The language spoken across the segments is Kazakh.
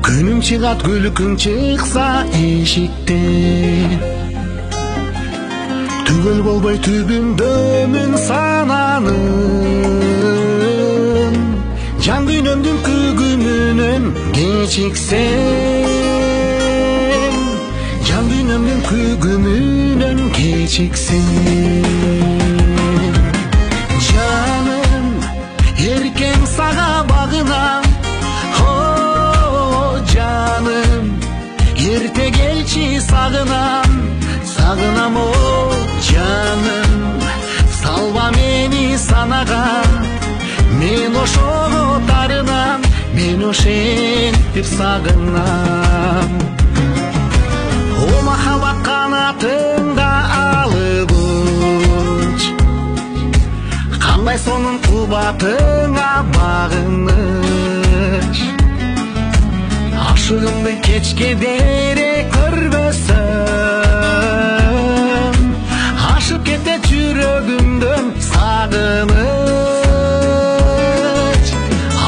Күнүң чыгат, күлкүң чыкса эшиктен, түгөл болбой түбүндөмүн сананын. Жан дүйнөмдүн күгүмүнөн кечиксен, жан дүйнөмдүн күгүмүнөн кечиксен. Жаным, эркем сага багынам, жаным, ерте келчи сагынам, сагынам о жаным. Салба мени санага, мен ошого тарынам, мен ошентип сагынам. О махаббат канатыңда алып уч, кандай сонун кубатыңа багыныч. Ашыгымды кечке дере көрбөсөм, ашып кетет жүрөгүмдөн сагыныч,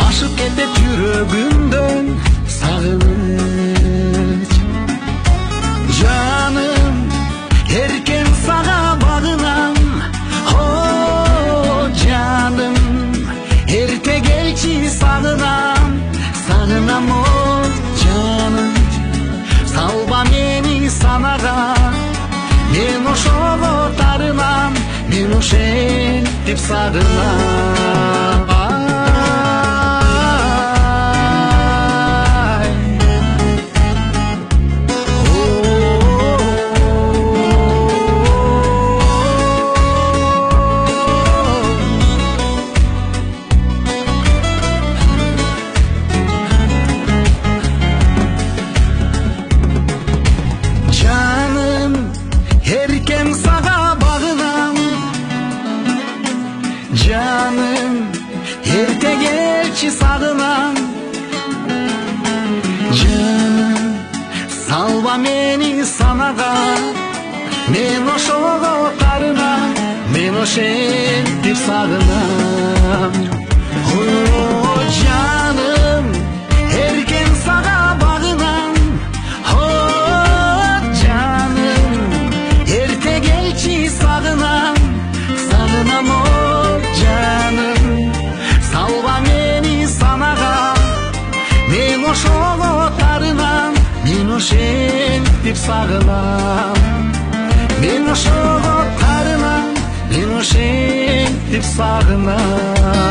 ашып кетет жүрөгүмдөн сагыныч. Жаным, эркем сага багынам, о жаным, эрте келчи сагынам, сагынам о жаным. Салба мени санага, мен ошого тарынам, мен ошентип сагынам. Canım, erте келчи сагынам, жаным. Салба мени санага, мен ошого тарынам, мен ошентип сагынам. О жаным, эркем сага багынам, о жаным, эрте келчи сагынам, сагынам о жаным. Салба мени санага, мен ошого тарынам, мен ошентип сагынам. Мен ошого тарынам, мен ошентип сагынам.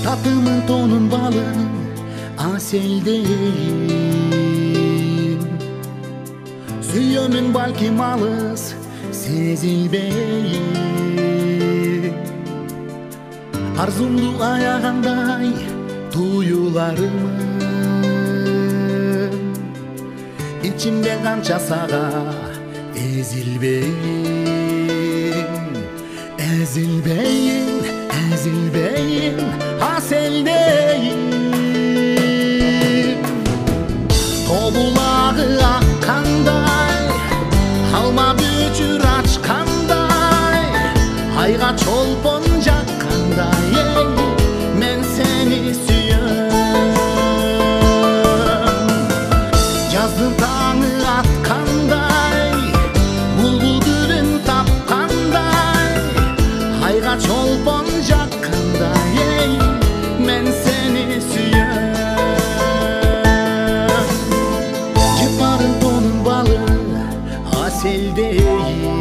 Tatımın tonun balın aseldeyim, süyümün balkim alız sezilbeyim. Arzumdu ayağınday duyularımın, içimde kança sağa ezilbeyim, ezilbeyim, ezilbeyim, aseldeyim. Tobulağı akkanday, halma bücür açkanday, ayga çolpon jakkanday, men seni süyüm. Yazdın tağı atkanday, bulbul gülün tapkanday, ayga çolpon jakkanday, men seni süyüm. Cıparın tonun balı aseldeyim,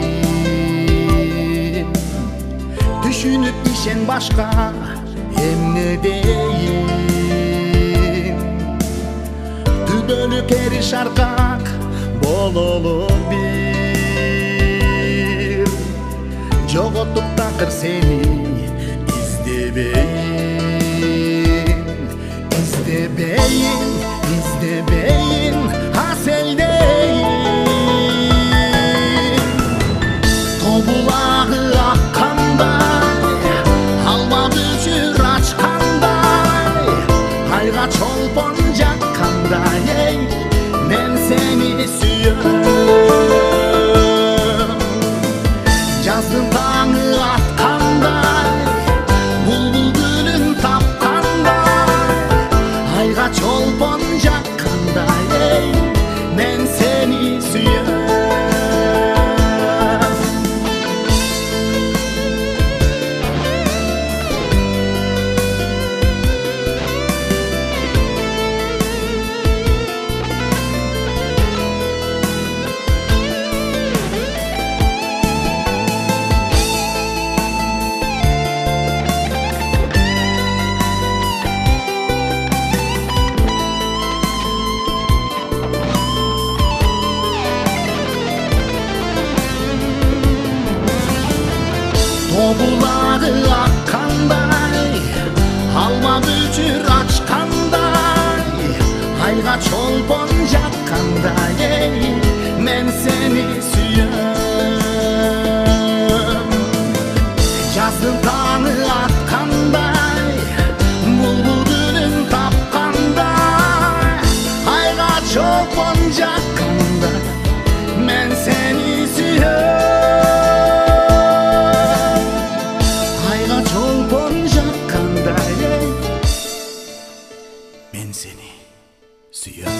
şarkak bololu bir. Jogotup takır seni izdebeyin, izdebeyin, izdebeyin haseldeyin. Tobulağı akkanday, alma bücür açkanday, hayga çolpon jakkanday, ey men seni süyöm. Jazdın tağı atkanday, bulbul gülün tapkanday, hayga çolpon jakkanday, ey men seni süyöm. Tobulağı akkanday, alma bücür açkanday, hayga çolpon jakkanday, ey men seni süyöm. Jazdın tağı atkanday, bulbul gülün tapkanday, hayga çolpon jakkanday, men seni süyöm. Men seni süyöm.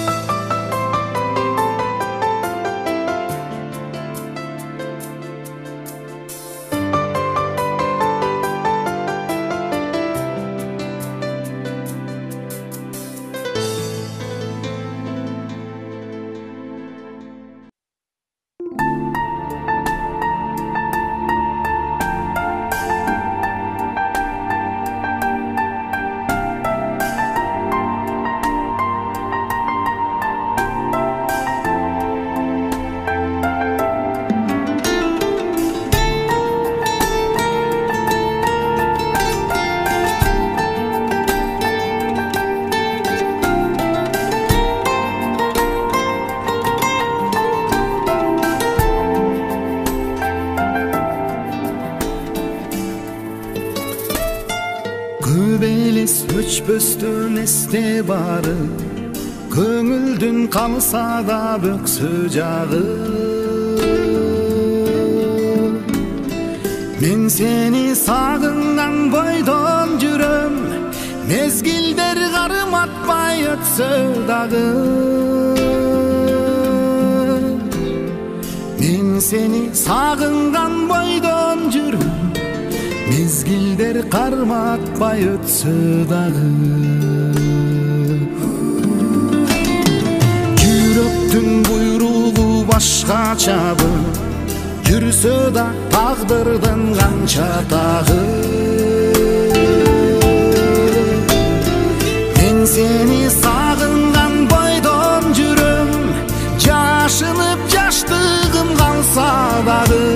Көбелес өчпөстөн эсте бары, көңүлдүн калса да бөксө жагы. Мен сени сагынган бойдон жүрөм, мезгилдер карматпай өтсө дагы. Мен сени сагынган бойдон жүрөм, mezgilder karmatpay ötsö dagı. Yürektün buyruğu başkaçabı, yürüsö da taqdırdın kança tağı. Men seni sağıngan boydon жүрөm, jaşınıp jaştığım kalsa dagı.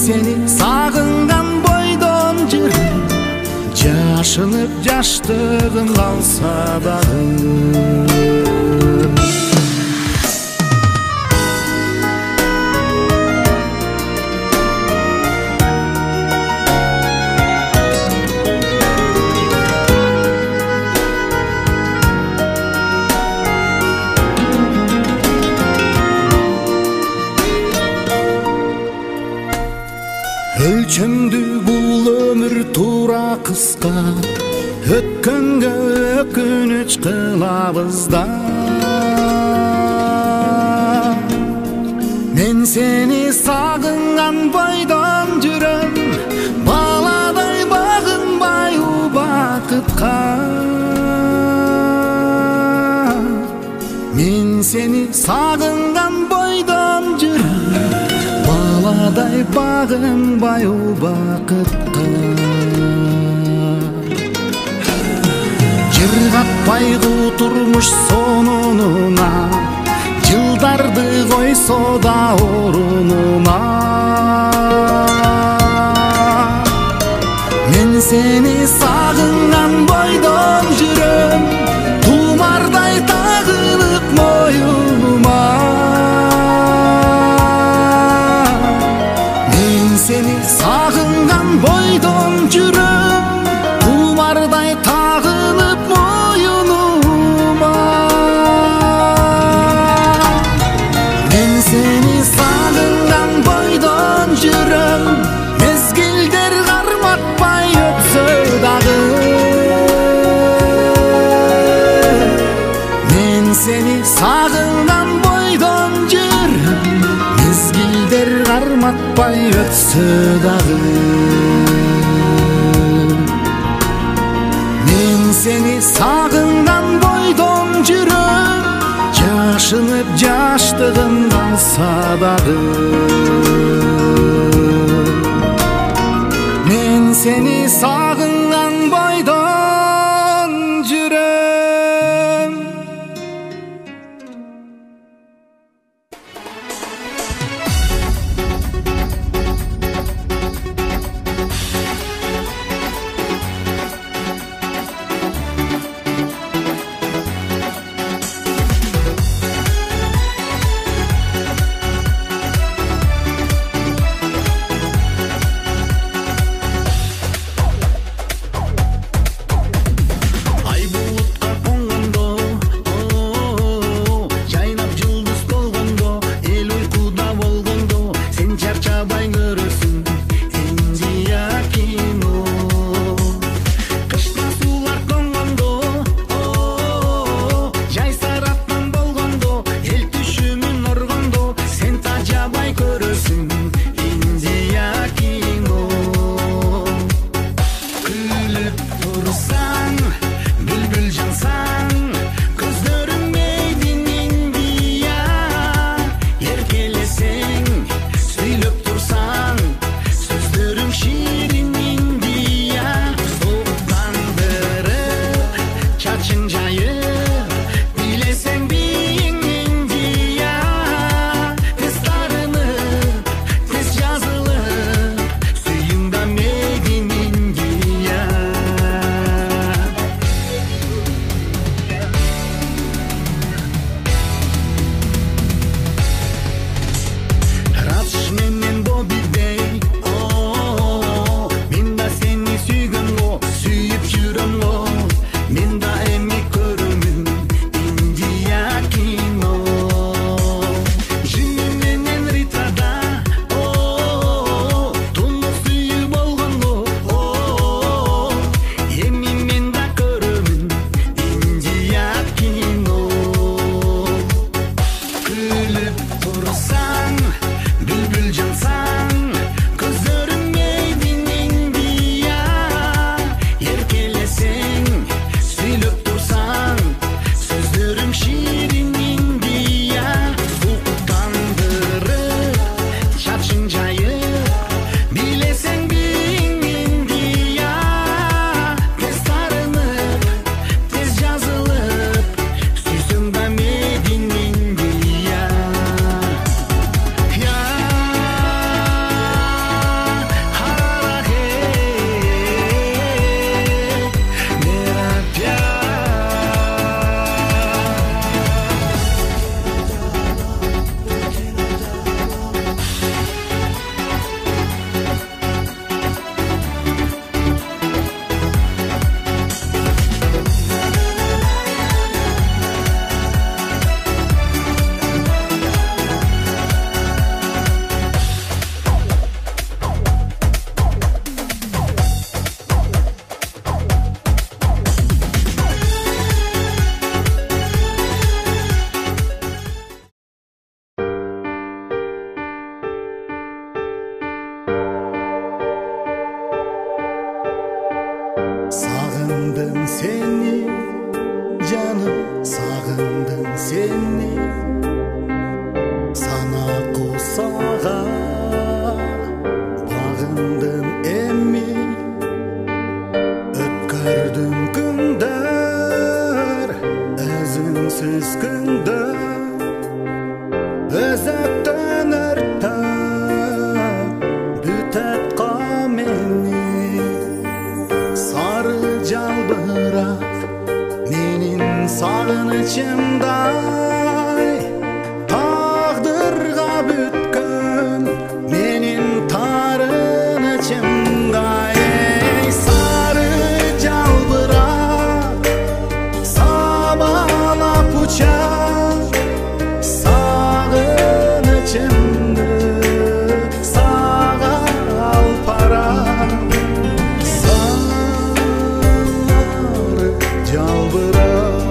Seni sağıngan boydon жүрөm, jaşınıp jaştığım kalsa dagı. Ölçümdü bul ömür tuğra kıska, ötkөнгө өкүнүч кылабыз да. Мен сени сагынган бойдон жүрөм, баладай багынбай убакытка. Мен сени сагынган бойдон жүрөм, баладай багынбай убакытка. Жырга turmuş sonuna, yıldardı koysa da orununa. Men seni sağıngan boydan жүрөм, tumarday tağılıp moyunuma. Men seni sağıngan boydan жүрөm, tumarday tağılıp moyunuma. Men seni sağıngan boydan жүрөm, mezgilder garmatpay öpsö dagı. Men seni sağıngan boydan жүрөm, mezgilder garmatpay öpsö dagı. Men seni sağıngan boydan жүрөm, жашынып жаштыгым калса дагы. Men seni sağıngan boydan жүрөm. seni canım, sağındım seni sana kusağa bağındım emmi ötkürdüm gündür күндө өзөктөн өрттөп бүтөт камени сары жалбырак менин сагынычымдай тагдырга бүткөн менин тарынычымдай сары жалбырак сабалап учат сагынычымды сага алып барат сары жалбырак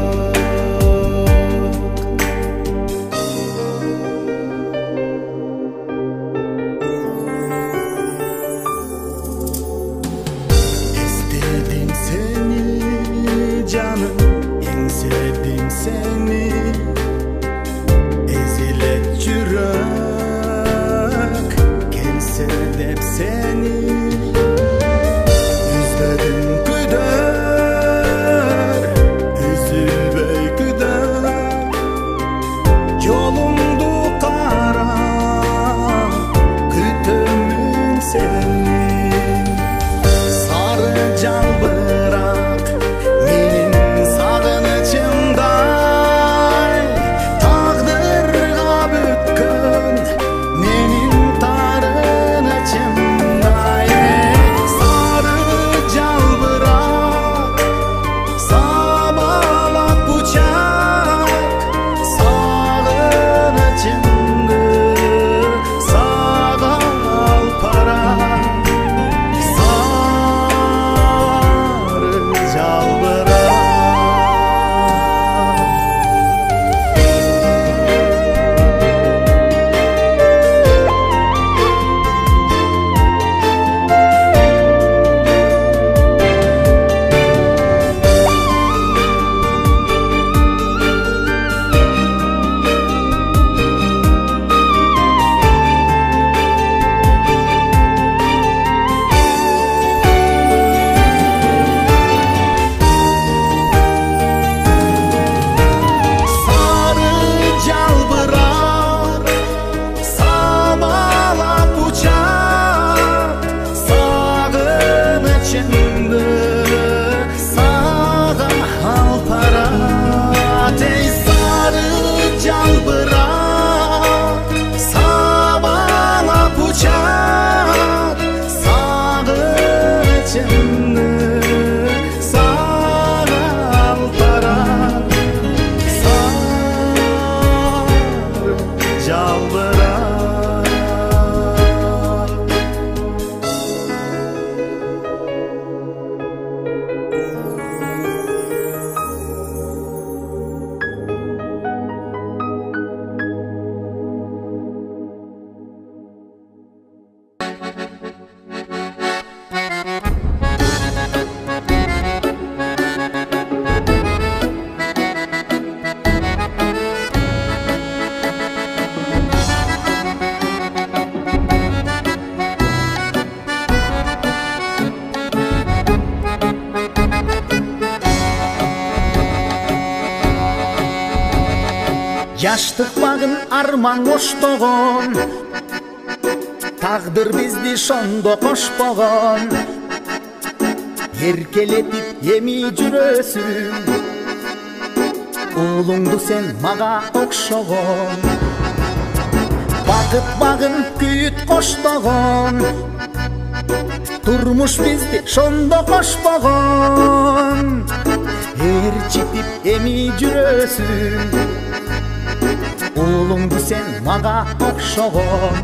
эстедим сени жаным эңседим сени эзилет жүрөк келсе деп сени үзбөдүм күдөр үзүлбөй күдөр жолумду карап күтөмүн сени сары жалбырак менин сагынычымдай тагдырга бүткөн менин тарынычымдай сары жалбырак сабалап учат сагынычымды сага алып барат сары жалбырак сары жалбырак сабалап учат сагынычымды сага алып барат эй сары жалбырак сабалап учат сагынычымды сага алып барат сары жалбырак Жаштык багын арман оштогон тагдыр бизди шондо кошпогон эркелетип эми жүрөсүң уулуңду сен мага окшогон бакыт багын күйүт коштогон турмуш бизди шондо кошпогон ээрчитип эми жүрөсүң уулуңду сен мага окшогон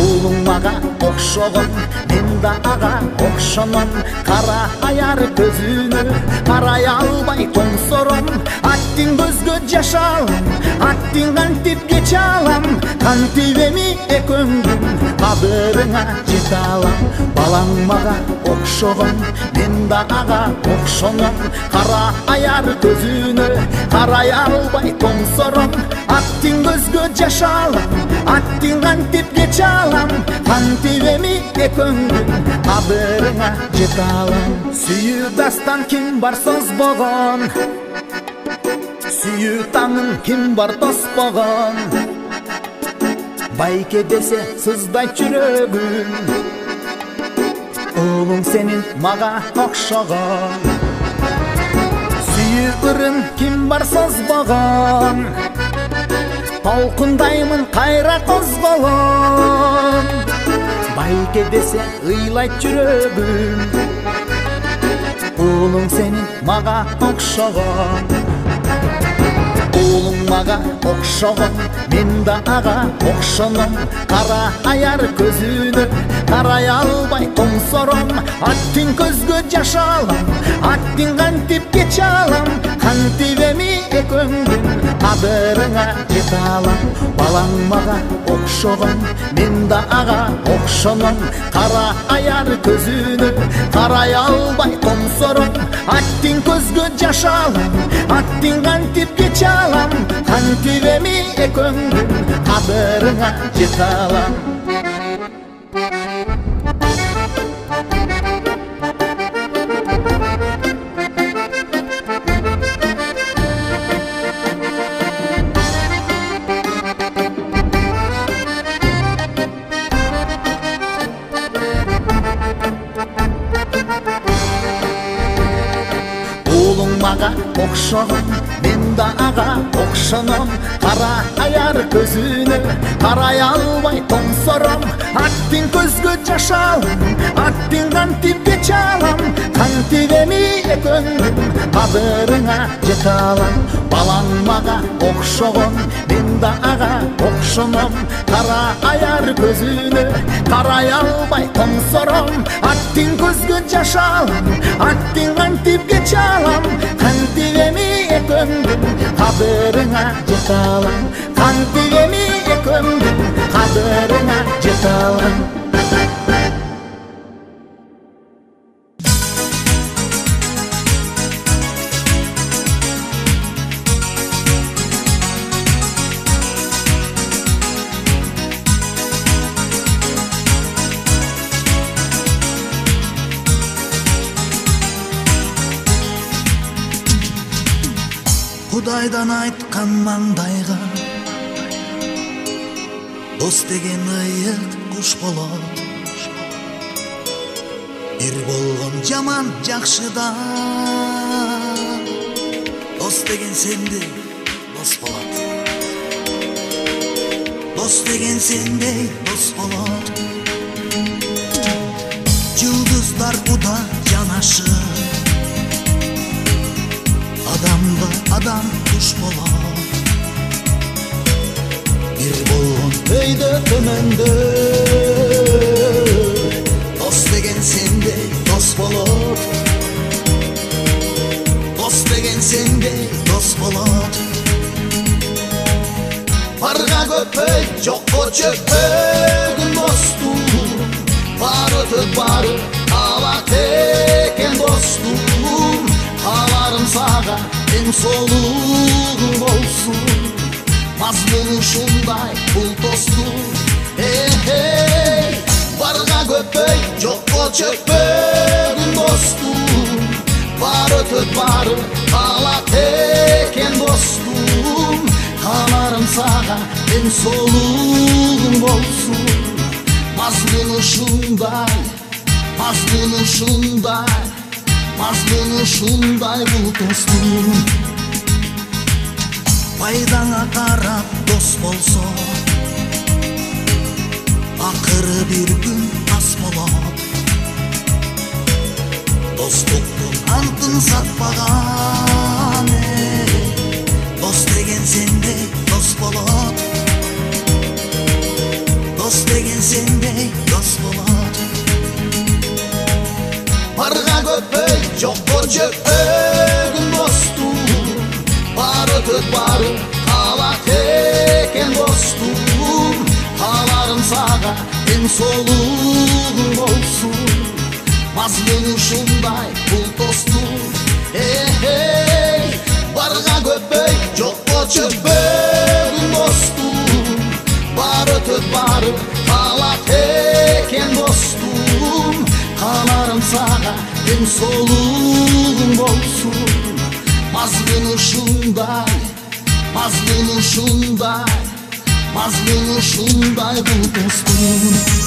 уулуң мага окшогон мен да ага окшомон кара аяр көзүнө карай албай тоңсором аттиң көзгө жаш алам аттиң кантип кече алам кантип эми экөөңдүн кабырыңа жете алам балаң мага окшогон мен да ага окшомон кара аяр көзүнө карай албай тоңсором аттиң көзгө жаш алам аттиң кантип кече алам кантип эми экөөңдүн кабырыңа жете алам сүйүү дастан ким бар созбогон сүйүү таңын ким бар тоспогон, байке десе сыздай жүрөгүм, уулуң сенин мага окшогон, сүйүү ырын ким бар созбогон, толкундаймын кайра козголон, байке десе ыйлайт жүрөгүм, уулуң сенин мага окшогон. Уулуң мага окшогон, мен да ага окшоном, кара аяр көзүнө карай албай тоңсором, аттың көзгө жаш алам, аттың кантип кече алам, кантип эми экөөңдүн кадырыңа жете алам. Балаң мага окшогон, мен да ага окшоном, кара аяр көзүнө карай албай тоңсором, аттың көзгө жаш алам, аттың кантип кече алам, кантип эми экөөңдүн кадырыңа жете алам. Мага окшогон, мен да ага окшоном, кара аяр көзүнө карай албай тоңсором, аттың көзгө жаш алам, аттың кантип кече алам, кантип эми экөөңдүн кадырыңа жете алам. Балаң мага окшогон, мен да ага окшоном, кара аяр көзүнө карай албай тоңсором, аттың көзгө жаш алам, аттың кантип кече алам, кантип эми экөөңдүн кадырыңа жете алам, кантип эми экөөңдүн кадырыңа жете алам. Кудайдан айткан маңдайга дос деген ыйык куш болот, бир болгон жаман жакшыдан дос деген сендей дос болот, дос деген сендей дос болот. Жылдыздар уда жанашып, адамды адам туш болот, бир болгон өйдө төмөндө дос деген сендей дос болот, дос деген сендей дос болот. Барга көпөй жокко чөкпөгүн достум, бары өтөт бары калат экен достум, каларым сага эң солугуң болсун, мазмуну ушундай бул достум. Барга көпөй жокко чөкпөгүн достум, бары өтөт бары калат экен достум, каларым сага эң солугуң болсун, мазмуну ушундай, мазмуну ушундай, мазмуну ушундай бул достум. Пайдаңа карап дос болсо, акыры бир күн ас болот, достуктун антын сатпаган, дос деген сендей дос болот, дос деген сендей дос болот. Барга көпөй жокко чөкпөгүн достум, бары өтөт бары калат экен достум, каларым сага эң солугуң болсун, мазмуну ушундай бул достум. Барга көпөй жокко чөкпөгүн достум, бары өтөт бары калат экен достум, каларым сага эң солугуң болсун, мазмуну ушундай, Mazmunu şunday bu dostum.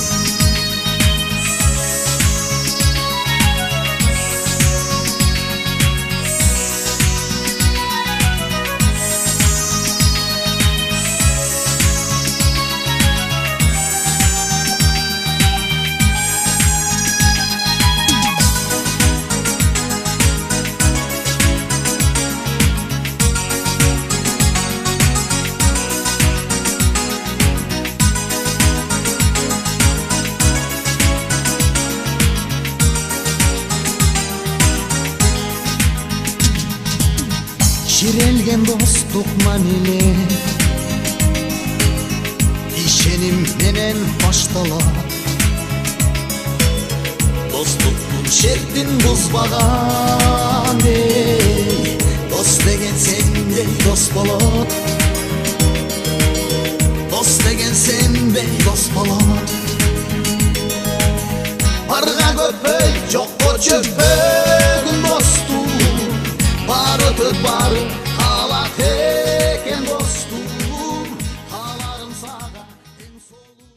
Şirelgen dostluk mamile İşenim menen baştalar Dostluktun şertin buzbağan ey Dost degen sendey dost bolat Dost degen sendey dost bolat Arga köpöy jokko çöpögün dostum Bar ötüp barı halak eken dostum Halarım sağa en solu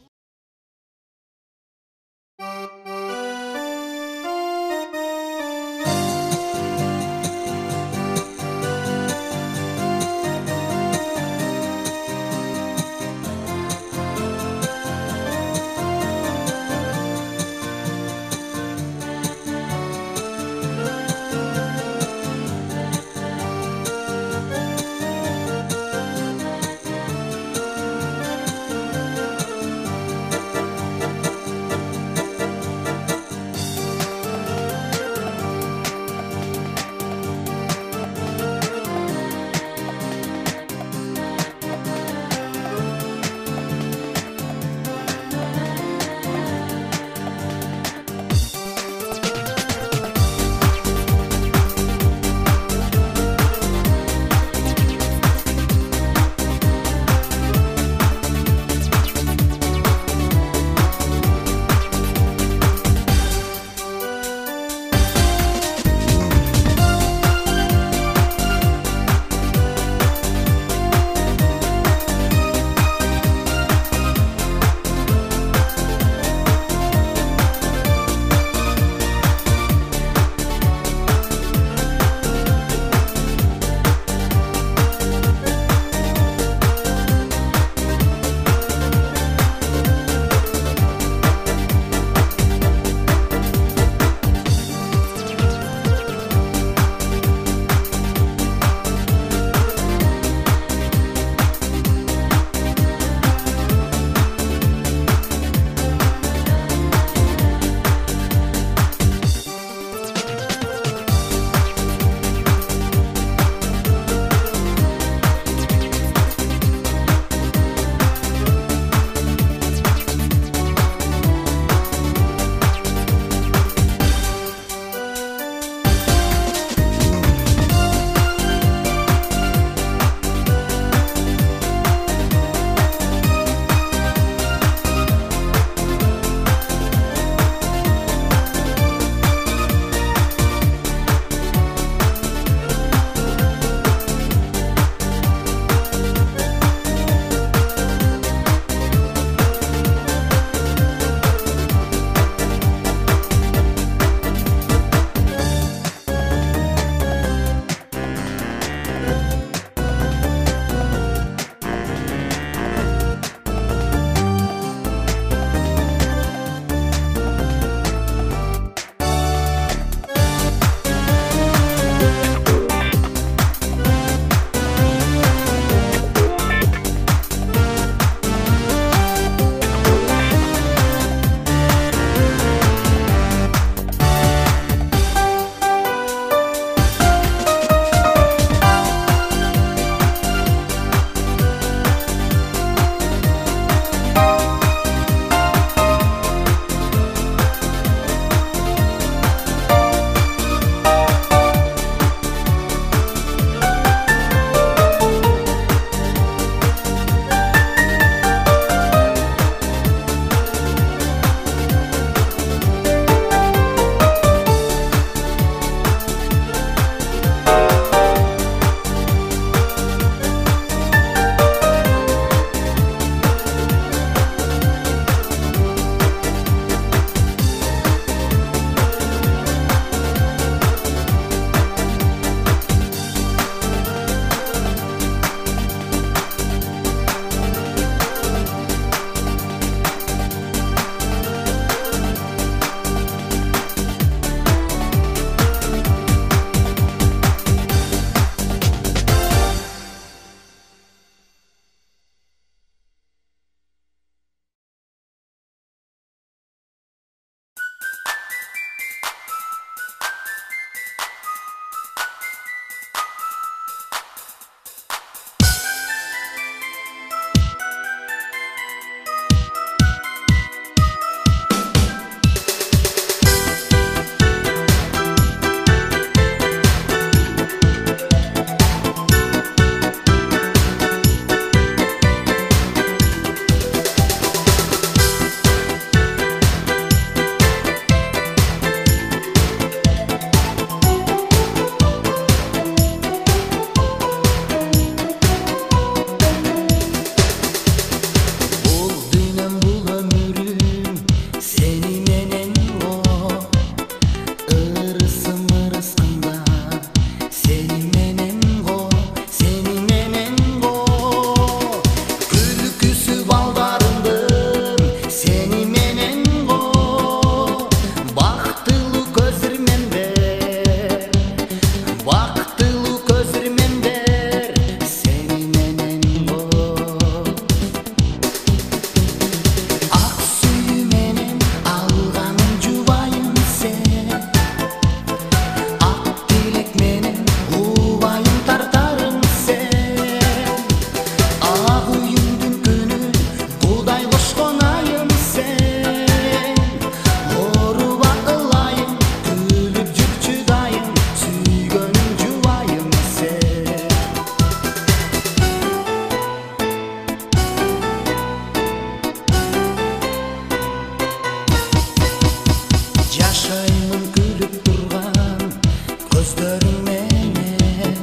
Sözlerim menen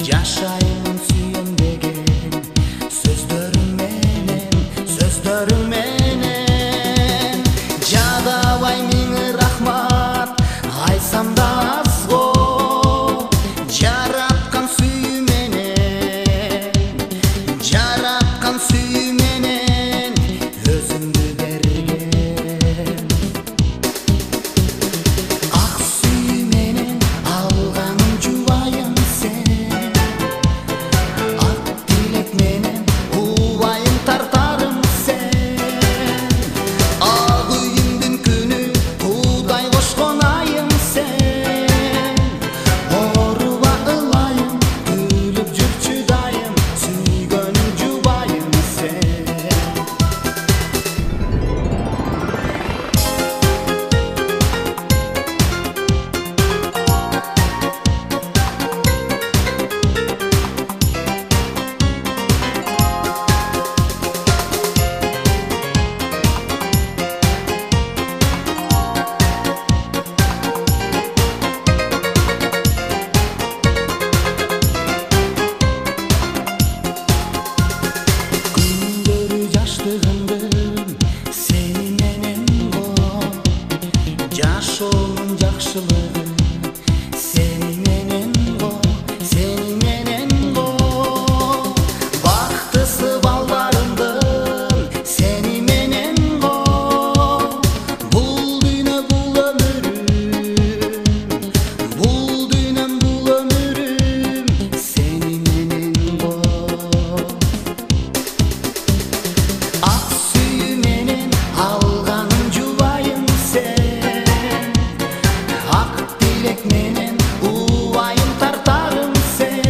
Yaşayın suyum degen Sözlerim menen Jadabay meni rahmat Aysam da azgo Jaratkan suyum menen Özümdü bergen Ak suyum menen algaным jubayım sen Ak dilek menen ubayım tartarım sen Ak uyumdun günü Kuday koşkon ayım sen Oruba ılayım gülüp жүрчү дайым Сүйгөнүм жубайым sen Күндөрү жаштыгымдын сени менен го Жашоонун жакшылыгы сени менен го Бактысы балдарымдын сени менен го Бул дүйнө бул өмүрүм сени менен го Ak suyum menen algaным jubayım sen Ak dilek menen ubayım tartarım sen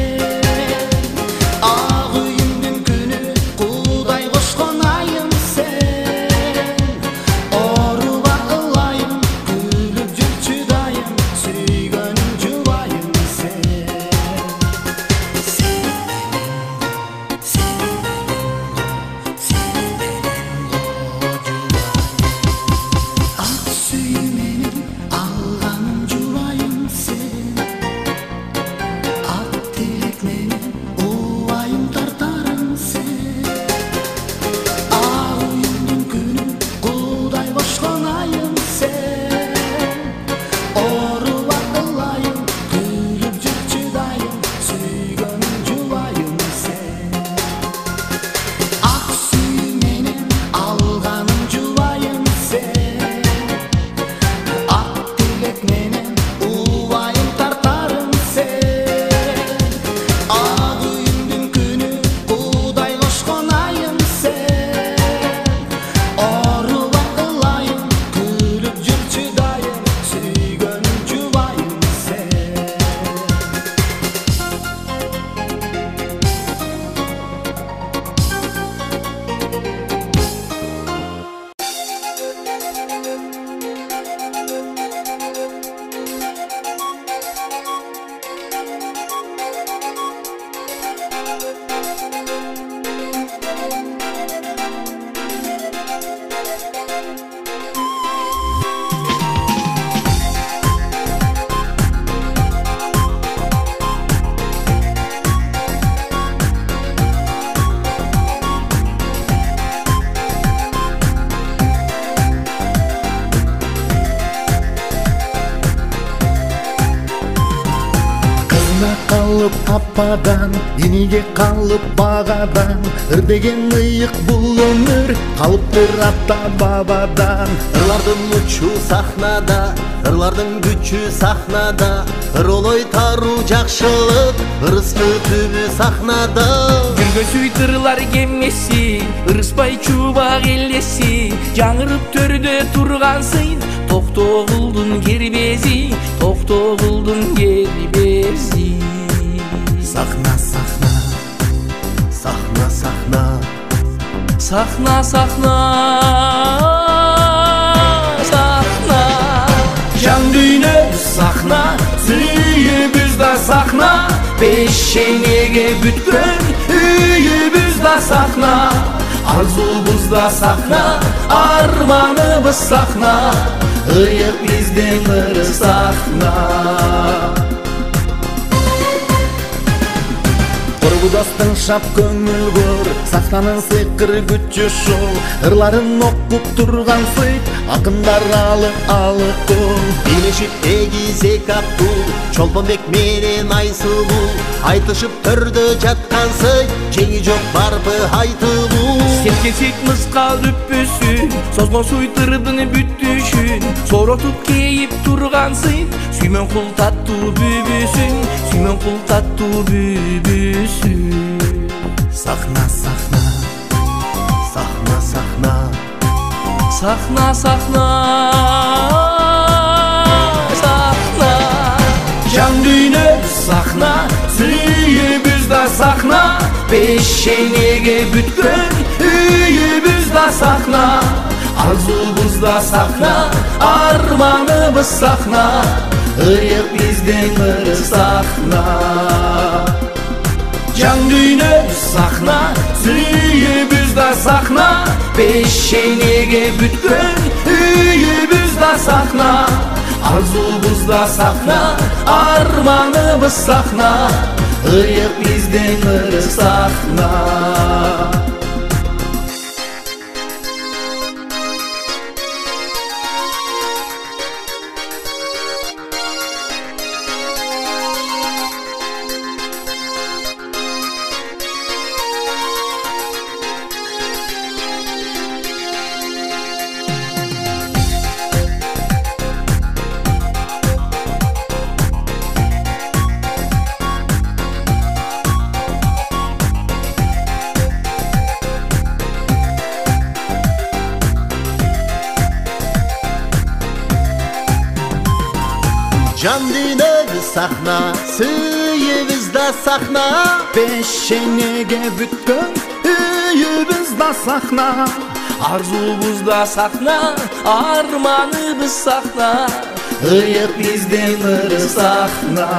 Ak uyumdun günü Kuday koşkon ayım sen Oruba ılayım gülüp жүрчү дайым Сүйгөнүм жубайым sen Ak suyum menen algaным jubayım sen Ak dilek menen ubayım tartarım sen Ak uyumdun günü Kuday koşkon ayım sen Oruba ılayım gülüp жүрчү дайым Сүйгөнүм жубайым sen Ak suyum menen algaным jubayım sen Ak dilek menen ubayım tartarım sen Ak uyumdun günü Kuday koşkon ayım sen Oruba ılayım gülüp жүрчү дайым Сүйгөнүм жубайым sen Кызына калып ападан, иниге калып багадан Ырдеген ыйык бул өмүр калыптыр ата бабадан Ырлардын учу сахнада, ырлардын күчү сахнада Ыролой таруу жакшылык, ырыскы түбү сахнада Гүлгө сүйдырлар кемеси, ырыспай чубак элеси Жаңырып төрдө тургансың, токтоо кылдың кербези Сахна, сахна, сахна, сахна Сахна, сахна, сахна Жан дүйнөбүз сахна, сүйүүбүз да сахна Пешенеге бүткөн үйүбүз да сахна Арзубуз да сахна, арманыбыз сахна Ыйык биздин ыры сахна dostun şap көңүл көр, сахнанын сыйкыр күчү ушул. Ырларын окуп турган сыйт, акындар алык кул. Бийлешип эгизек аттуу, Чолпонбек менен Айсылуу. Айтышып төрдө жаткан сый, жеңи жок барбы айтылуу. Серкесек мыскал үппүсүн, созгон суйтырдын бүттүшүн. Соротуп кейип турган сыйт, сүймөн кул таттуу бүбүсүн, сүймөн кул таттуу бүбүсүн. Сахна, сахна, сахна, сахна. Сахна, сахна, сахна. Жан дүйнө сахна, сүйүбүз да сахна. Пешенеге бүткөн үйүбүз да сахна. Арзубуз да сахна, арманыбыз сахна. Ыйык бизден ыр сахна. Жан дүйнө сахна, сүйүбүз да сахна. Пешенеге бүткөн үйүбүз да сахна. Арзубуз да сахна, арманыбыз сахна. Ыйык бизден ыр сахна. Жан дүйнө сахна, сүйүбүз да сахна. Пешенеге бүткөн үйүбүз да сахна. Арзубуз да сахна, арманыбыз сахна. Ыйык бизден ыр сахна.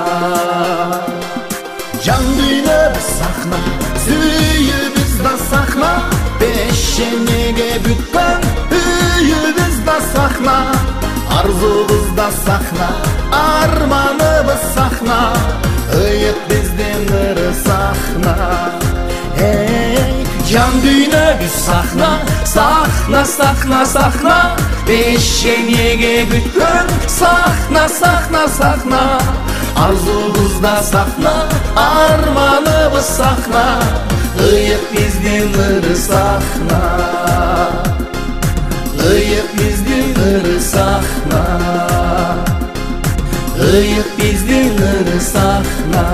Жан дүйнө сахна, сүйүбүз да сахна. Пешенеге бүткөн үйүбүз да сахна. Арзубуз да сахна, арманыбыз сахна. Ыйык бизден ыр сахна. Жан дүйнө сахна, сахна, сахна, сахна. Пешенеге бүткөн сахна, сахна, сахна. Арзубуз да сахна, арманыбыз сахна. Ыйык бизден ыр сахна. Ыйык бизден ыр сахна. Ыйык бизден ыр сахна.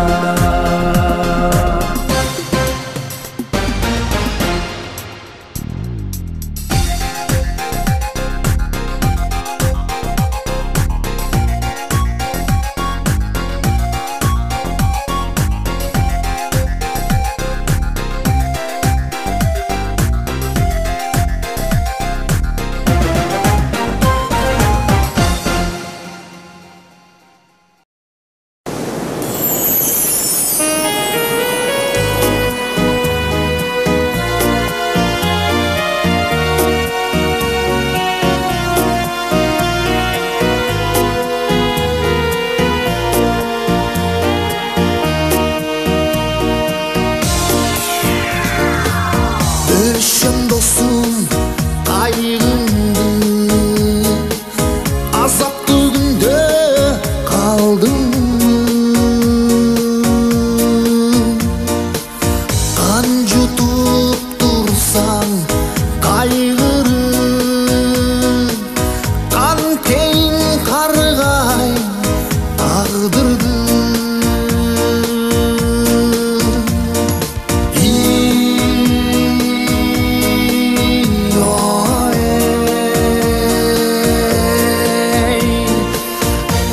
Düşün dostum kaygındı, azaplı günde kaldım. Kan yutup dursan kaygırır, kan teyin kargay tağdırdı.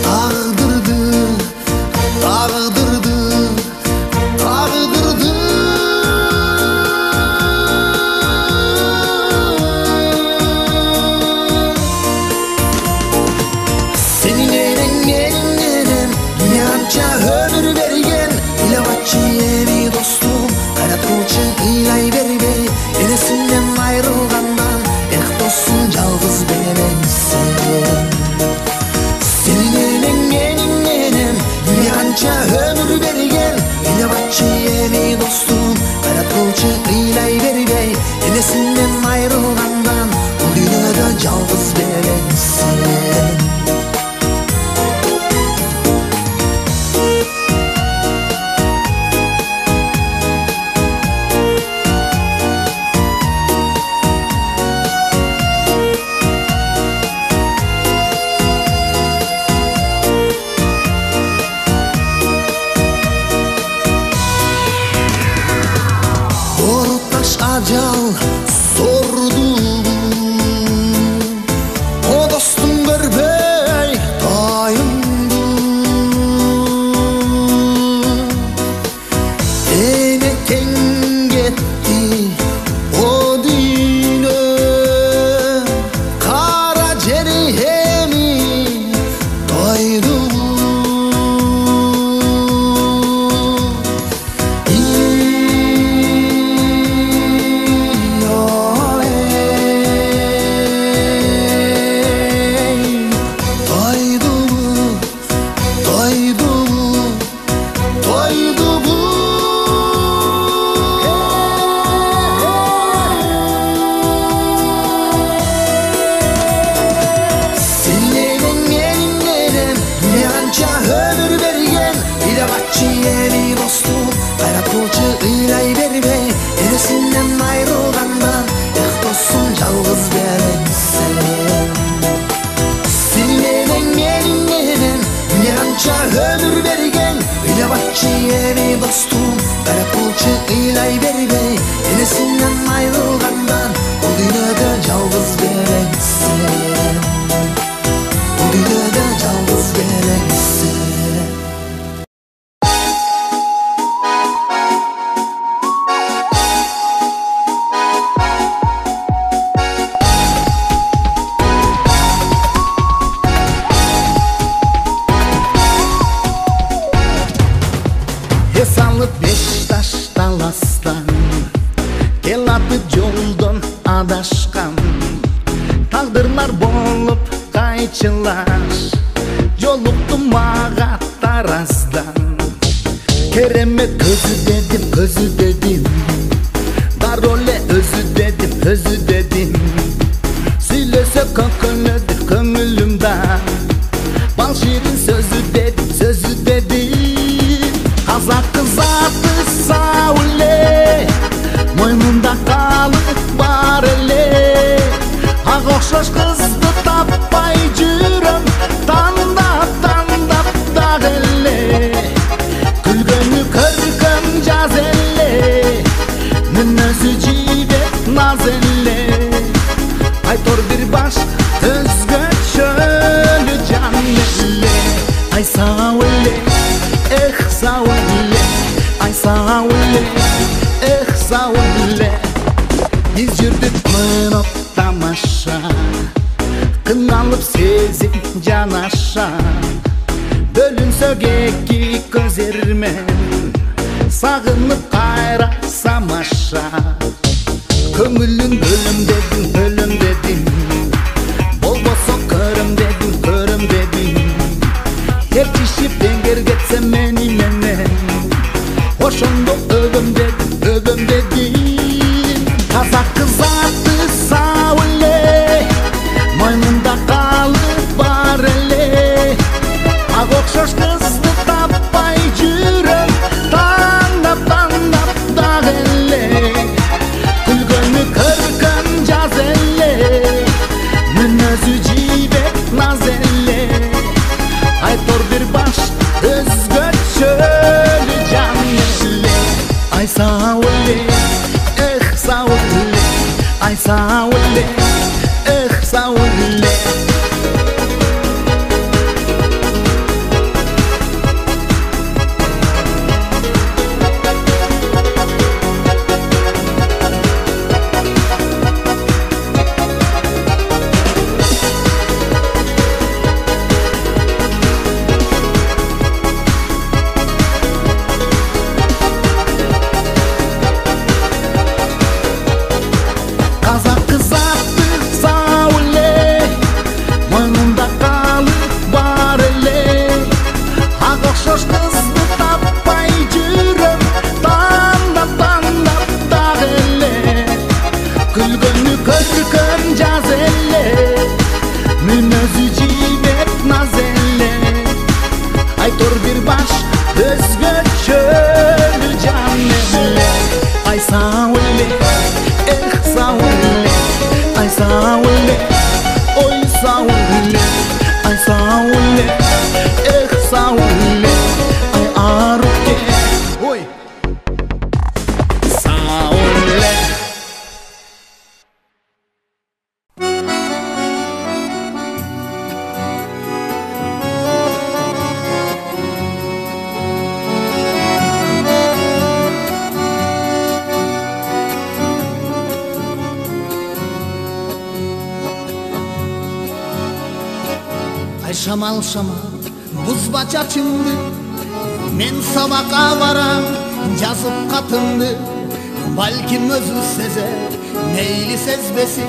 Tağdırdı Toydu bu Sillerin yerimlerim Dünyanca ömür vergen İle batçı yeri dostum Kayratılçı ıylay berbe Eresinden ayrılgandan Eh dostum жалғыз берensen Sillerin yerimlerim Dünyanca ömür vergen İle batçı yeri dostum Kayratılçı ıylay berbe Eresinden ayrılgandan O dünyada жалғыз берensen O dünyada жалғыз беренsen Esalıp beş taş talastan Kel atıp yoldan adaşkan Tağdırlar bolup kayçılar Yoluktu mağa tarazdan Keremet özü dedim Darole özü dedim Söylese kökünlödür köngülümden Bal şirin sözü dedim Kazak kızatı savule Moynunda kalıp var ele Ak okşoş kızdı tapay жүрüm Tandap da ele Külgönü körküm jaz ele Münözü jibet naz ele Aytor bir baş özgöçölü can ele Ay savule savule Ay savule savule Biz жүрдük mınop tamaşa Kınalıp sezin canaşa Bölünsök eki közermen Sağınıp kayra samaşa Köngülün ölüm dedim Bolboso körüm dedim Ertişip denger getse menen Hoşondo öbüm dedim Kazak kızartı savule Moynunda kalıp var ele Ak okşoş kızdı tapay жүрüm Tandap da ele Külgönü körküm jaz ele Münözü jibet naz ele Aytor bir baş özgöçölü can ele Ay savule savule Ay savule savule Kazak kızarttı savule Moynunda kalıp var ele Ak okşoş kızdı tapay жүрüm Tandap da ele Külgönü körküm jaz ele Münözü jibet naz ele Aytor bir baş özgöçölü can ele Ay savule savule Ay savule Oy savule Ay savule savule Ay aruke Oy savule Şamal buz baca çındı Men sabaka varam жазып katımdı Balkim özü sezer meyli sezbesi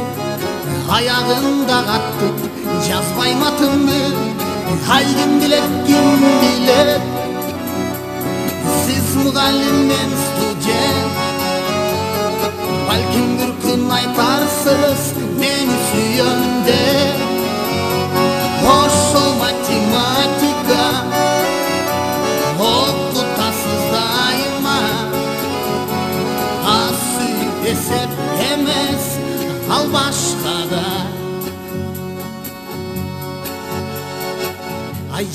Ayağında kattı жазбай matımdı Haldim bilek kim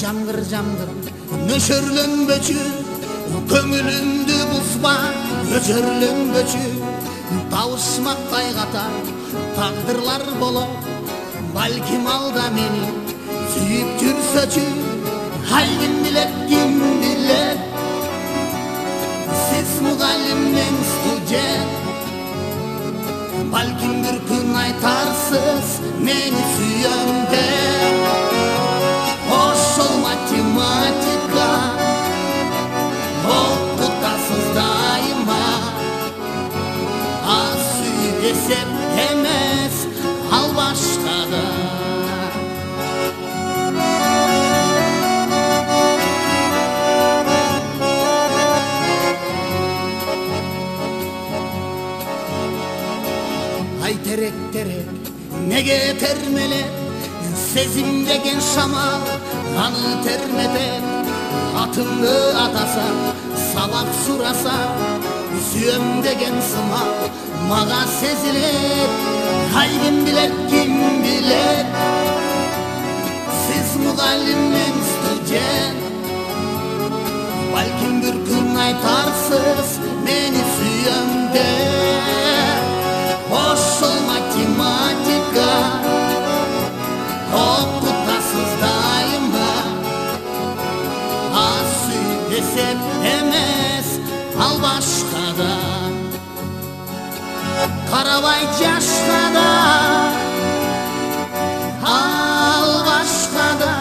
Жамгыр нөшөрленбөчү көңүлүмдү бузба өчөрленбөчү табышмактай катар тагдырлар болот балким алда мени сүйүп жүрсөчү ай ким билет сиз мугалим мен студент балким бир күн айтарсыз мени сүйөм деп ошол математика окутасыз дайыма аз сүйүп эсеп эмес ал башка да ай терек неге термелеп сезим деген шамал аны терметет атыңды атаса сабак сураса сүйөм деген сымал мага сезилет ай ким билет сиз мугалим мен студент балким бир күн айтарсыз мени сүйөм деп ошол математика окутасыз дайыма аз сүйүп эсеп эмес ал башка да карабай жашка да ал башка да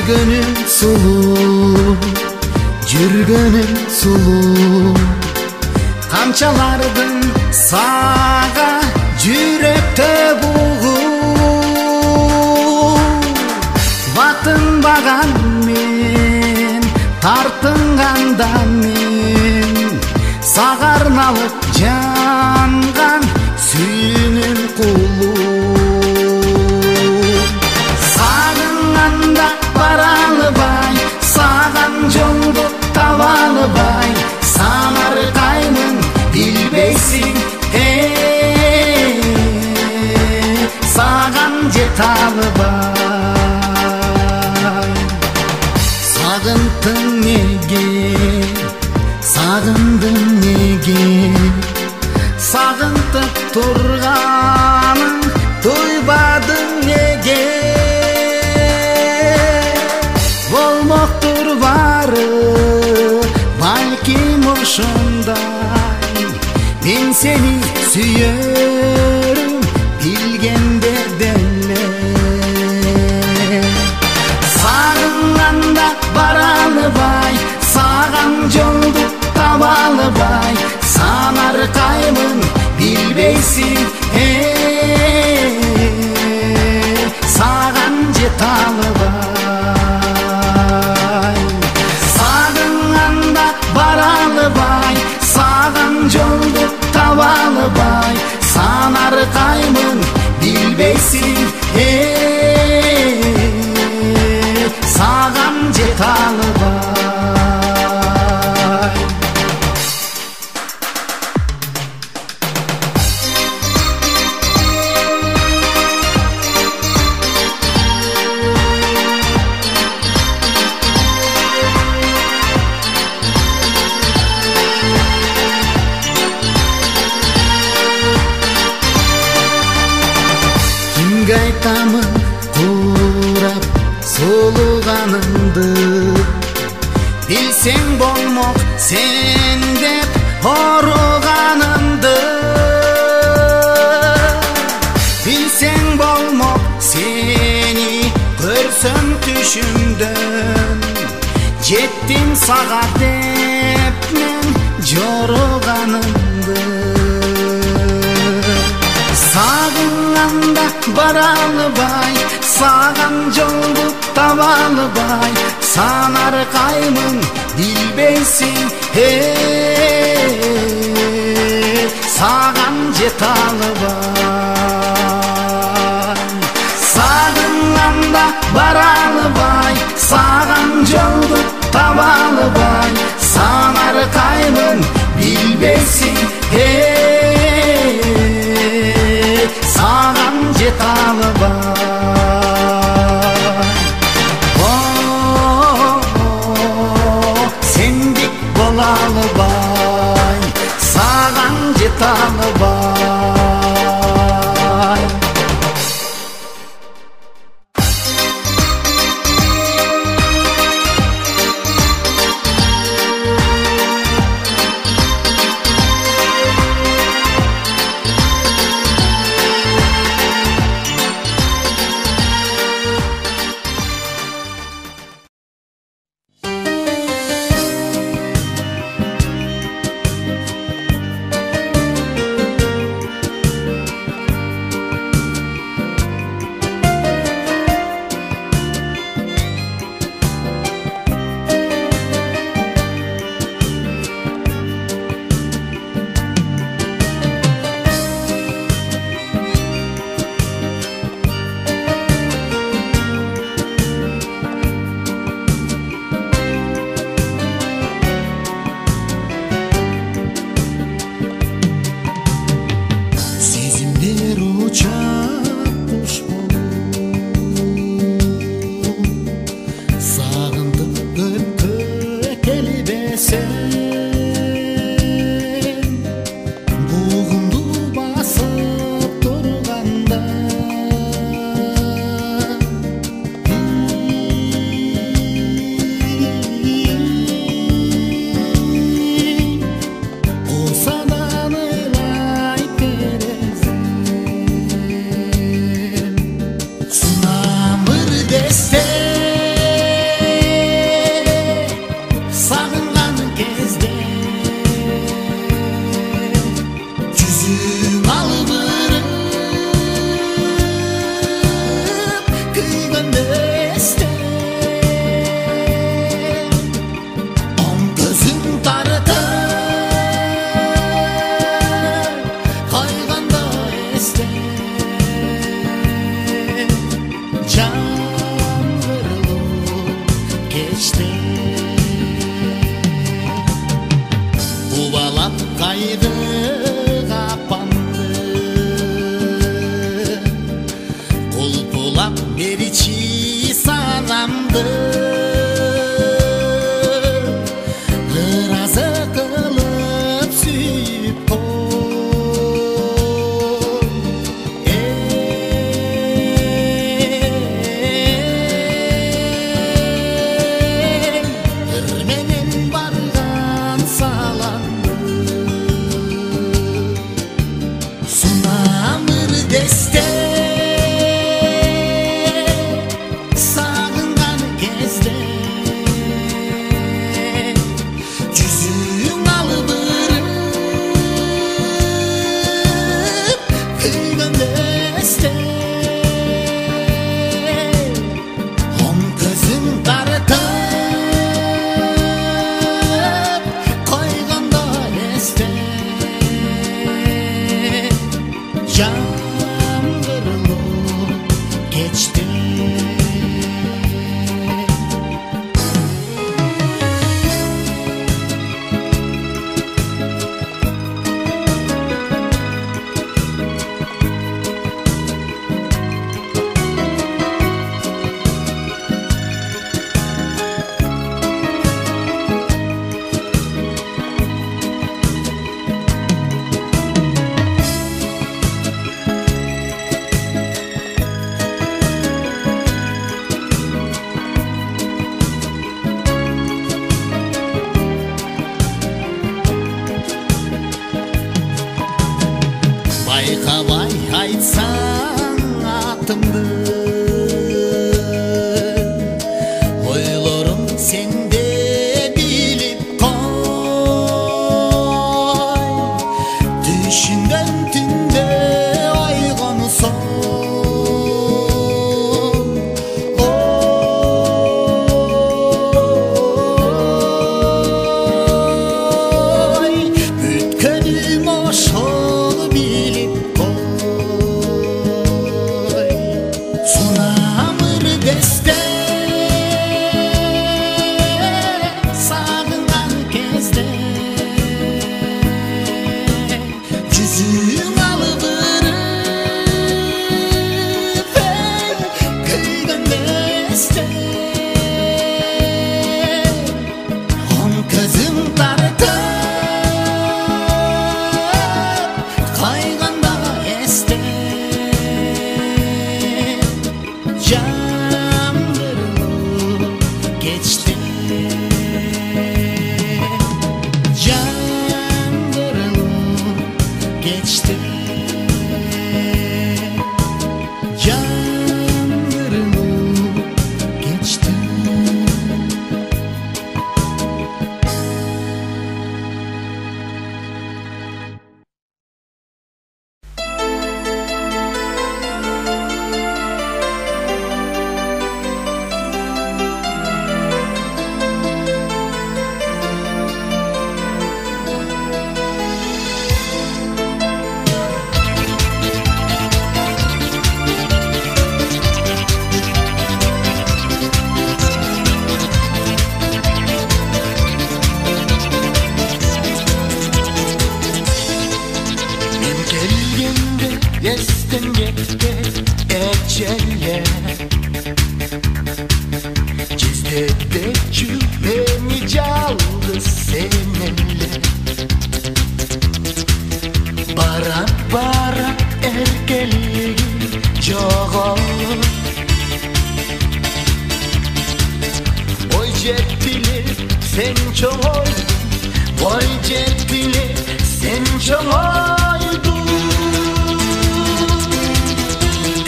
Жүргөнүң сулуу, жүргөнүң сулуу, канчалардын сага жүрөктө бугуу. Батынбаган мен, тартынганда мен, сага арналып жанган сүйүүнүн кулу. Сагынганда бара албай, саган жолду таба албай, санар каймын билбейсиң, саган жете албай. Сагындың неге, сагындың неге, сагынтып турганың туйбадың неге. Болмоктур бары балким ошондой, мен сени сүйөрүм билгенде деле. Сагынганда бара албай, саган жолду таба албай, санар каймын билбейсиң, саган жете албай. Сагынганда бара албай, саган жолду таба албай, санар каймын билбейсиң, саган жете албай. Кимге айтамын курап сулуганымды, билсең болмок сен деп оруганымды. Билсең болмок сени көрсөм түшүмдөн, жеттим сага деп мен жоруганымды. Сагынганда бара албай, саган жолду таба албай, санар каймын билбейсиң, саган жете албай. Сагынганда бара албай, саган жолду таба албай, санар каймын билбейсиң, саган жете албай. Сендик бола албай, саган жете албай. geçti. Uvalap kaydı kapandı, kulpulap beriçi salamdı. Hırazı kılıp süyüp hırmenen bargan salandı. Sunamır deste sağıngan kezde, cüzüğün alıvırıp kıygan deste. On kızın tartıp koyganda este. Yağmurlu geçti. Байқабай айтсаң атымды, ойлорым сенде билип қой. Түшүнгөн түндө ойгонсоң, ой, бүткөнүм ошол билип қой. Sunamır deste sağıngan kezde, cüzüğün alıvırıp kıygan deste. On kızın tartıp kayganda este. Yağmurlu geçti. Yağmurlu geçti. Yağmurlu geçti. Men kelgende estin ketdi ecelle, Cizdedeki beni caldı seninle. Bara bara erkeliğim çoğalır. Oy cettili sen çoğaydın, oy cettili sen çoğaydın.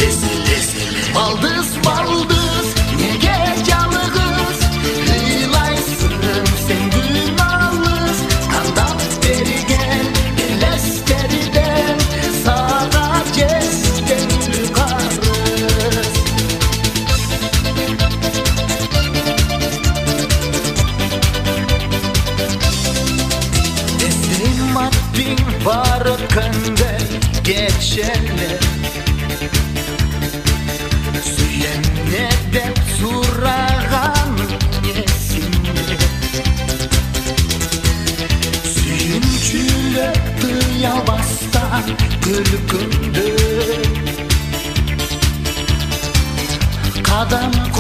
Esil esil baldız baldız ne gecalıgız, hıylaysın sen günahız. Skandal bergen elesteriden sağa cesten yukarız. Estin maddin barı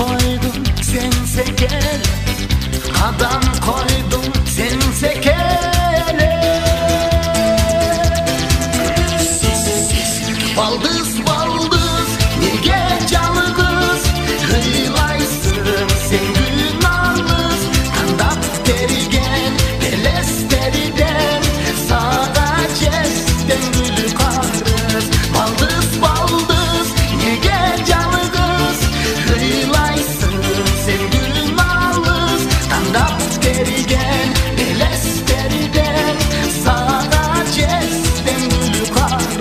koydum sense gel, adam koydum sense gel. Baldız baldız nege canı kız, hıylaysın sen günahlıs. Kandap terigen deles teriden, sağa cesten gülü karız. Baldız baldız nege canı kız, hıylaysın sen günahlıs. Kandap terigen deles teriden, sağa cesten gülü karız.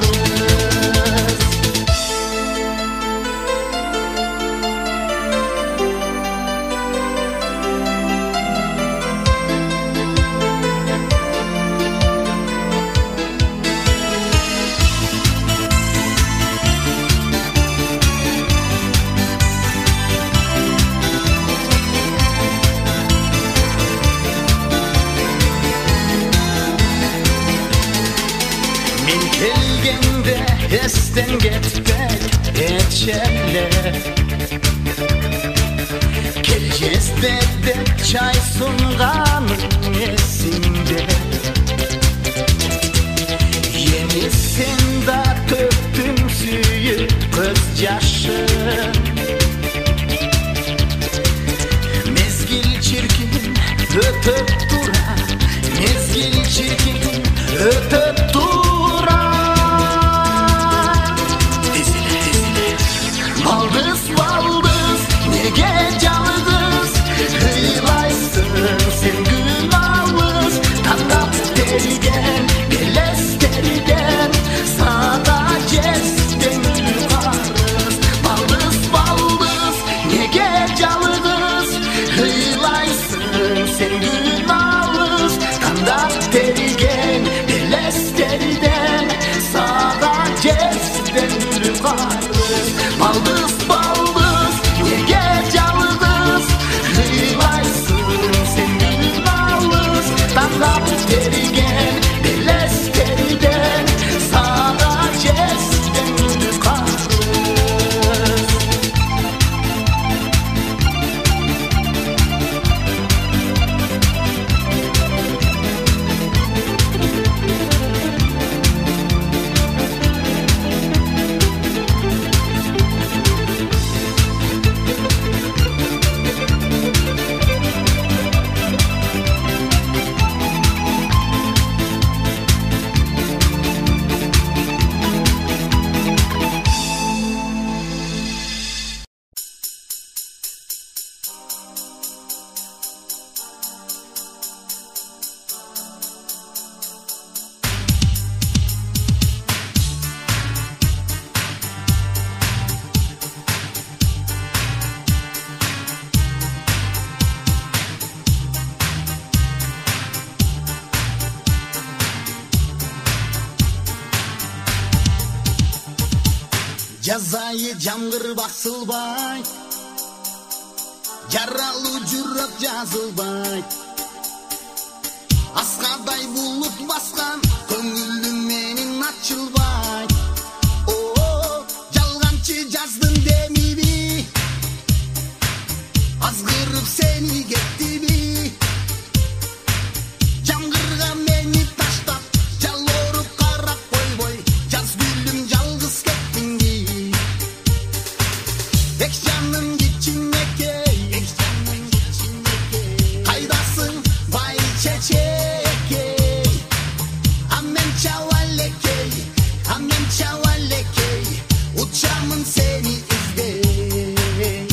Gelgende esten getmek etçerler, geleceğiz de çay sunganın esinde. Yenisin da töktüm suyu göz yaşın, mezgil çirkin ötüp dura, mezgil çirkin ötüp dura. Baldız baldız nege canı kız, hıylaysın sen günahlıs. Kandap terigen deles teriden, sağa cesten gülü karız. Baldız baldız nege canı kız, hıylaysın sen günahlıs. Kandap terigen deles teriden, sağa cesten gülü karız. Baldız baldız nege canı kız, hıylaysın sen günahlıs. Kandap terigen deles teriden, sağa cesten gülü karız. Жазайы жамгыр басылбай, жаралуу жүрөк жазылбай. Аскадай булут баскан көңүлүм менин ачылбай. О, жалганчы жаздым демиби, азгырып сени кеттиби. Жамгырга мени таштап, жалоруп карап койбой, жаз гүлүм жалгыз кеттиңби. Ek canım içindeki, kaydasın vay çeçekey. Amen çavalekey, amen çavalekey, uçamın seni izley.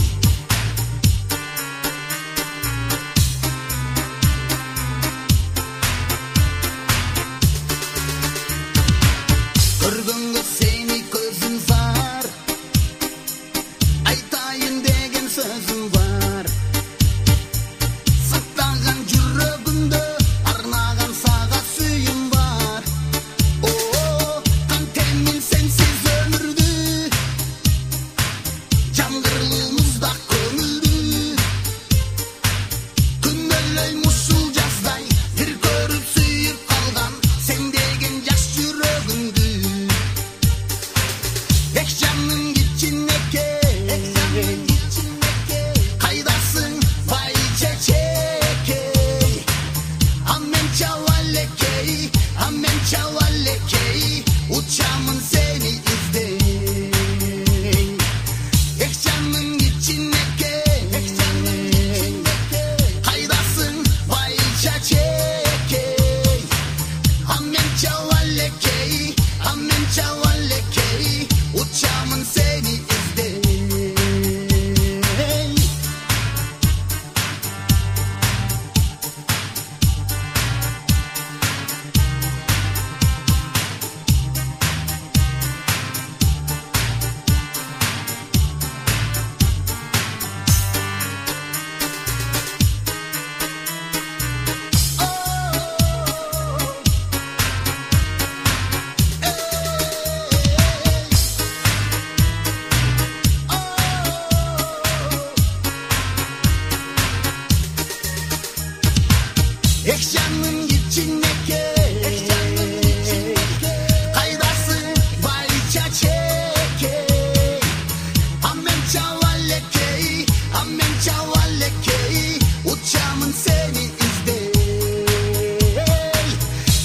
çavalekey, uçamın seni izley.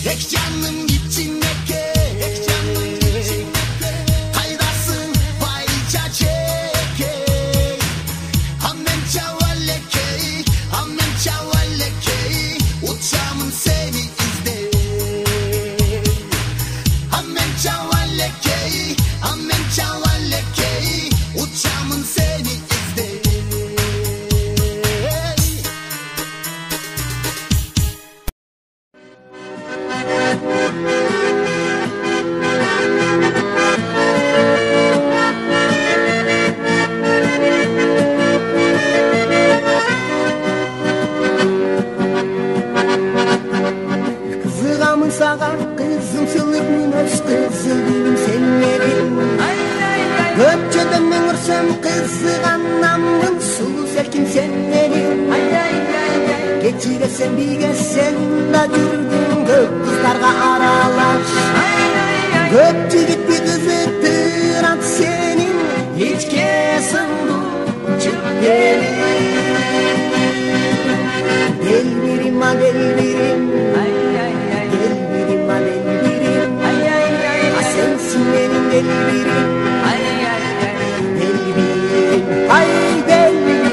Tek canım içindeki, kaydasın bayca çekey. Amen çavalekey, uçamın seni izley. Amen çavalekey, uçamın seni izley. Kızıgamın sağa kızım sılırın öz kızım sen yerin. Gökçeden men ırsam kızıganamın sulu serkin sen yerin. Geçiresen bilgesen da dürdün gök kızlarga aralaş. Gökçü gitti kızı tırat senin hiç kesin çık gelin. Del birim ha del birim, del birim ha del birim. Sensin benim del birim, del birim, ay del birim.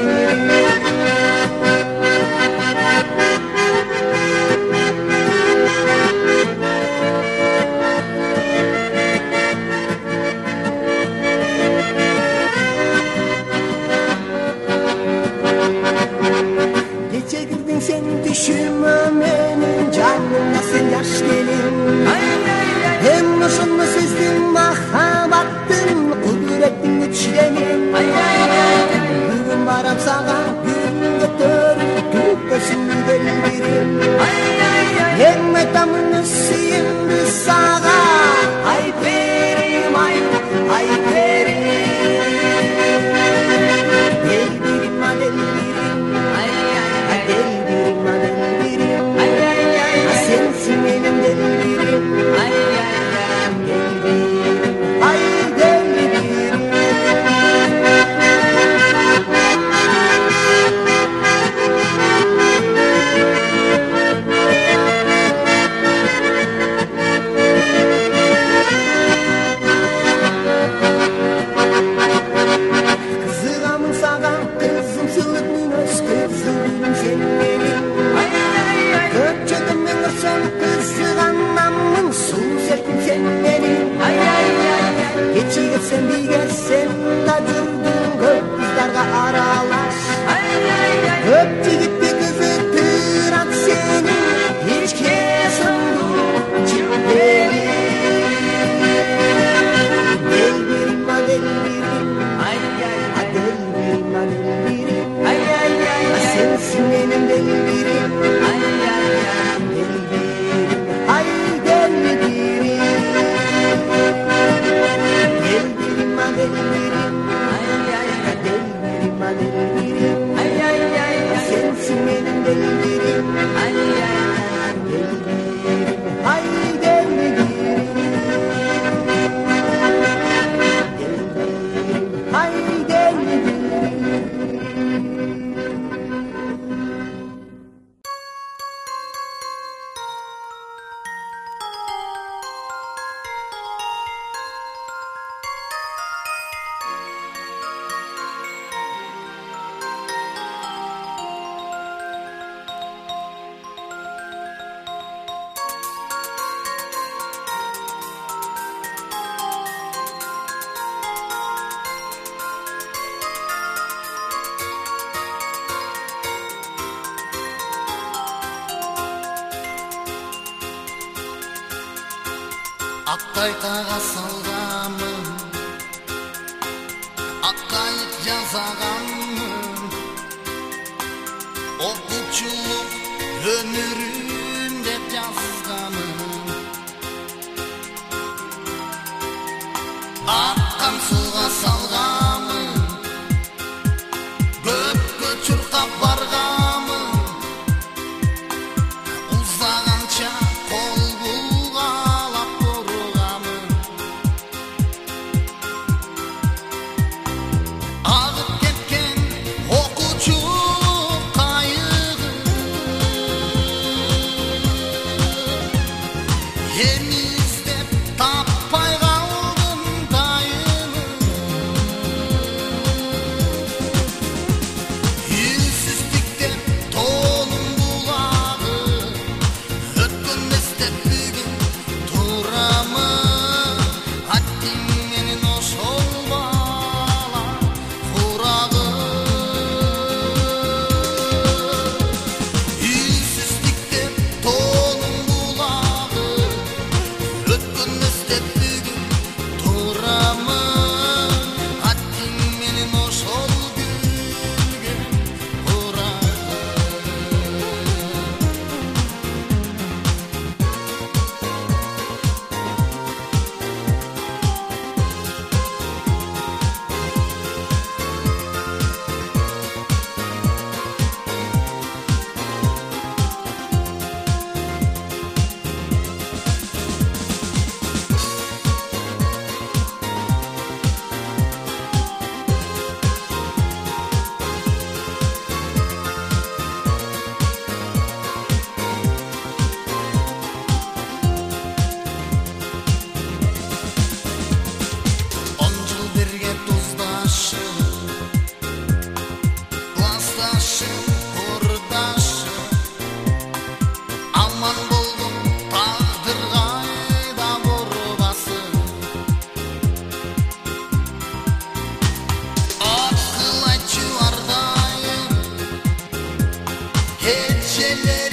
Gece girdin sen düşüme benim canımda sen yaş gelin. Hem nuşunu sezdim mahabattın kudretin güçlenin. Bugün varam sağa gün götürüp göktesin delbirim. Hem etamını sıyındı sağa ay perim ay perim. Delbirim ha delbirim, delbirim ha delbirim. Sensin benim delbirim, delbirim, ay delbirim. Kızıgamın sağa kızım sılırın öz kızım sen benim. Gökçeden men ırsam kızıganamın sulu serkin sen benim. Geçirsen bilgersen da dürdün gök kızlarga aralaş. Gökçü gitti kızı tırat senin hiç kesin çık gelin. Del birim ha del birim, del birim ha del birim. Sensin benim del birim, del birim, ay del birim. Del birim ha del birim, del birim ha del birim. Sensin benim del birim, del birim, ay del birim. Del birim, ay del birim. Ақтайтаға салғамын, ақтайып жазағамын. Оқучылық өмірім деп жазғамын. Аққан суға салғамын, көпке чұрқап барғамын. Ұзағанша қол бұлғалап тұрғамын. Ағып кеткен оқучу Etçele